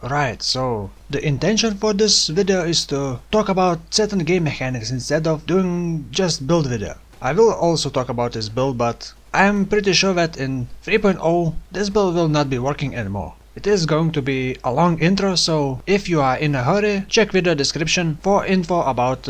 Right, so the intention for this video is to talk about certain game mechanics instead of doing just build video. I will also talk about this build, but I'm pretty sure that in 3.0 this build will not be working anymore. It is going to be a long intro, so if you are in a hurry, check video description for info about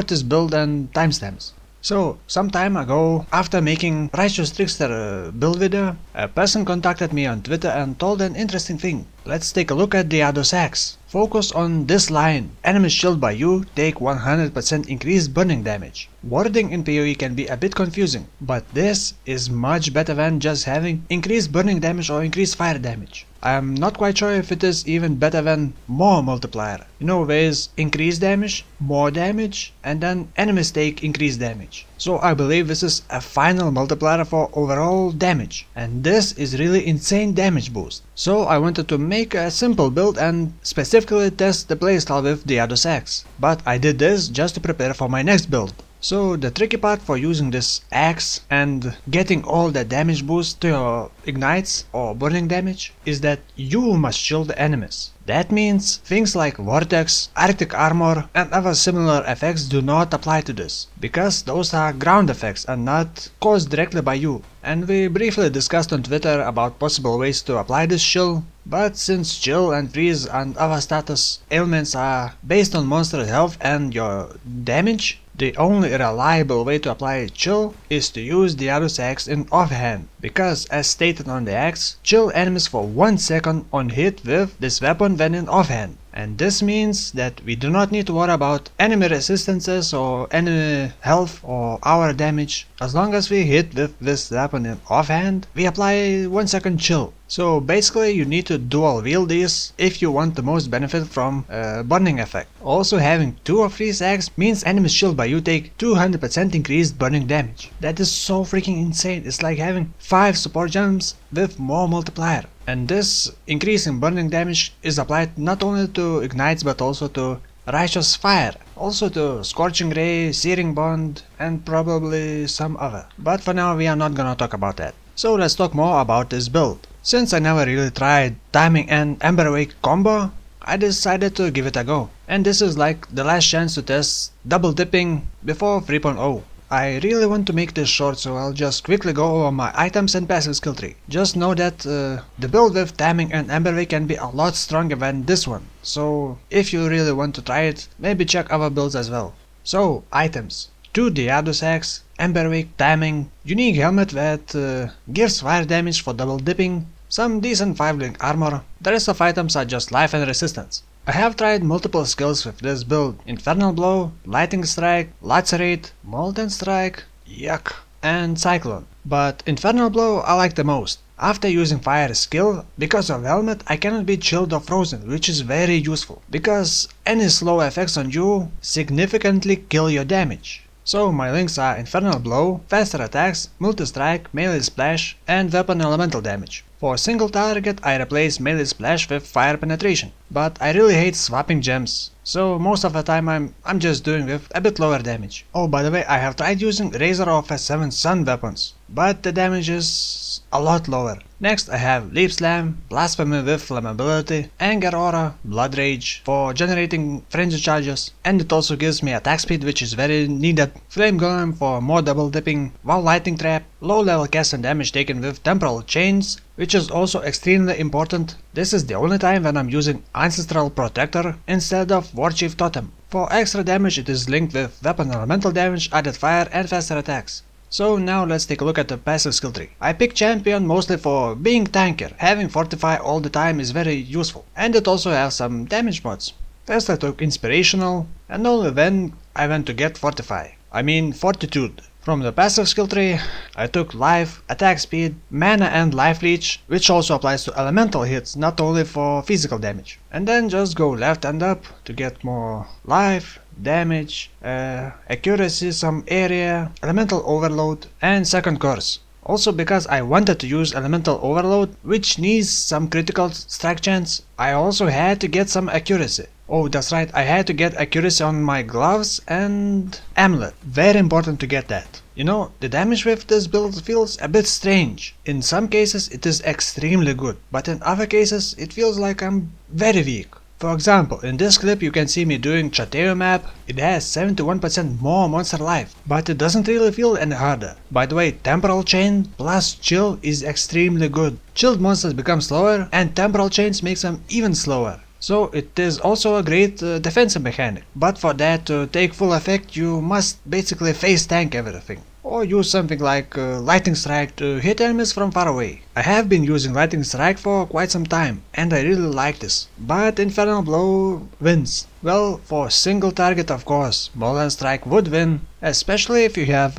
this build and timestamps. So, some time ago, after making Righteous Trickster build video, a person contacted me on Twitter and told an interesting thing. Let's take a look at Dyadus axe. Focus on this line. Enemies shielded by you take 100% increased burning damage. Wording in PoE can be a bit confusing, but this is much better than just having increased burning damage or increased fire damage. I am not quite sure if it is even better than more multiplier. You know, there is increased damage, more damage, and then enemies take increased damage. So I believe this is a final multiplier for overall damage, and this is really insane damage boost. So I wanted to make a simple build and specifically test the playstyle with Dyadus axe. But I did this just to prepare for my next build. So the tricky part for using this axe and getting all the damage boost to your ignites or burning damage is that you must shield the enemies. That means things like Vortex, Arctic Armor and other similar effects do not apply to this, because those are ground effects and not caused directly by you. And we briefly discussed on Twitter about possible ways to apply this chill, but since chill and freeze and other status ailments are based on monster health and your damage, the only reliable way to apply chill is to use the Dyadus axe in offhand, because as stated on the axe, chill enemies for 1 second on hit with this weapon when in offhand. And this means that we do not need to worry about enemy resistances or enemy health or our damage. As long as we hit with this weapon in offhand, we apply 1 second chill. So basically you need to dual wield these if you want the most benefit from burning effect. Also having 2 of these axes means enemies shielded by you take 200% increased burning damage. That is so freaking insane. It's like having 5 support gems with more multiplier. And this increase in burning damage is applied not only to ignites but also to Righteous Fire, also to Scorching Ray, Searing Bond and probably some other. But for now we are not gonna talk about that. So let's talk more about this build. Since I never really tried Taming and Emberwake combo, I decided to give it a go. And this is like the last chance to test double dipping before 3.0. I really want to make this short, so I'll just quickly go over my items and passive skill tree. Just know that the build with Taming and Emberwake can be a lot stronger than this one. So if you really want to try it, maybe check other builds as well. So items. 2 Dyadus axe, Emberwake, Taming, unique helmet that gives fire damage for double dipping, some decent 5-link armor. The rest of items are just life and resistance. I have tried multiple skills with this build: Infernal Blow, Lightning Strike, Lacerate, Molten Strike, yuck, and Cyclone. But Infernal Blow I like the most. After using fire skill, because of helmet I cannot be chilled or frozen, which is very useful, because any slow effects on you significantly kill your damage. So my links are Infernal Blow, faster attacks, Molten Strike, melee splash and weapon elemental damage. For single target I replace melee splash with fire penetration, but I really hate swapping gems, so most of the time I'm just doing with a bit lower damage. Oh, by the way, I have tried using Razor of S7 Sun weapons, but the damage is a lot lower. Next I have Leap Slam, Blasphemy with Flammability, Anger Aura, Blood Rage for generating frenzy charges, and it also gives me attack speed, which is very needed. Flame Golem for more double dipping, while Lightning Trap, low level cast and damage taken with Temporal Chains, which is also extremely important. This is the only time when I'm using Ancestral Protector instead of Warchief Totem. For extra damage it is linked with weapon elemental damage, added fire and faster attacks. So now let's take a look at the passive skill tree. I pick champion mostly for being tankier. Having Fortify all the time is very useful, and it also has some damage mods. First I took Inspirational, and only then I went to get Fortify. I mean Fortitude. From the passive skill tree, I took Life, Attack Speed, Mana and Life Leech, which also applies to elemental hits, not only for physical damage. And then just go left and up to get more life, damage, accuracy, some area, elemental overload and second curse. Also because I wanted to use elemental overload, which needs some critical strike chance, I also had to get some accuracy. Oh, that's right, I had to get accuracy on my gloves and amulet. Very important to get that. You know, the damage with this build feels a bit strange. In some cases it is extremely good, but in other cases it feels like I'm very weak. For example, in this clip you can see me doing Chateo map. It has 71% more monster life, but it doesn't really feel any harder. By the way, Temporal Chain plus Chill is extremely good. Chilled monsters become slower and Temporal Chains makes them even slower. So it is also a great defensive mechanic, but for that to take full effect you must basically face tank everything. Or use something like Lightning Strike to hit enemies from far away. I have been using Lightning Strike for quite some time and I really like this, but Infernal Blow wins. Well, for single target of course, Molten Strike would win, especially if you have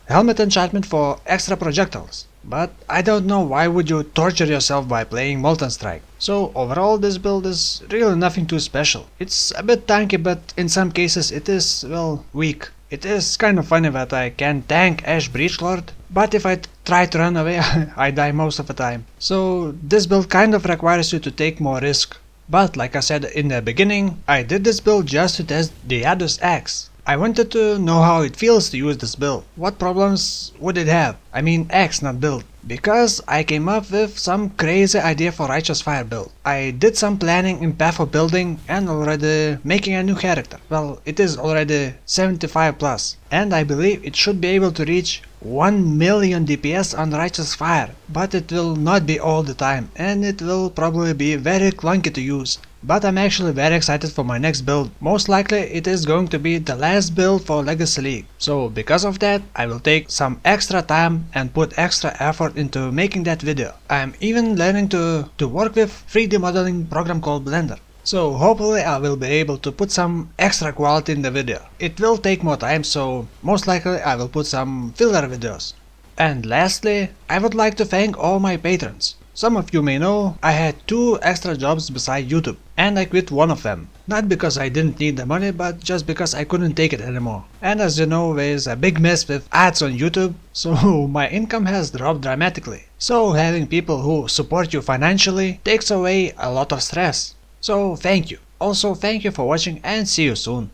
Helmet Enchantment for extra projectiles. But I don't know why would you torture yourself by playing Molten Strike. So overall this build is really nothing too special. It's a bit tanky, but in some cases it is, well, weak. It is kind of funny that I can tank Esh Breachlord, but if I try to run away I die most of the time. So this build kind of requires you to take more risk. But like I said in the beginning, I did this build just to test Dyadus X. I wanted to know how it feels to use this build. What problems would it have? I mean X, not build. Because I came up with some crazy idea for Righteous Fire build. I did some planning in path of building and already making a new character. Well, it is already 75 plus. And I believe it should be able to reach 1 million DPS on Righteous Fire. But it will not be all the time and it will probably be very clunky to use. But I'm actually very excited for my next build. Most likely it is going to be the last build for Legacy League. So because of that I will take some extra time and put extra effort into making that video. I'm even learning to work with 3D modeling program called Blender. So hopefully I will be able to put some extra quality in the video. It will take more time, so most likely I will put some filler videos. And lastly, I would like to thank all my patrons. Some of you may know I had 2 extra jobs beside YouTube and I quit one of them. Not because I didn't need the money, but just because I couldn't take it anymore. And as you know, there's a big mess with ads on YouTube, so my income has dropped dramatically. So having people who support you financially takes away a lot of stress. So thank you. Also thank you for watching and see you soon.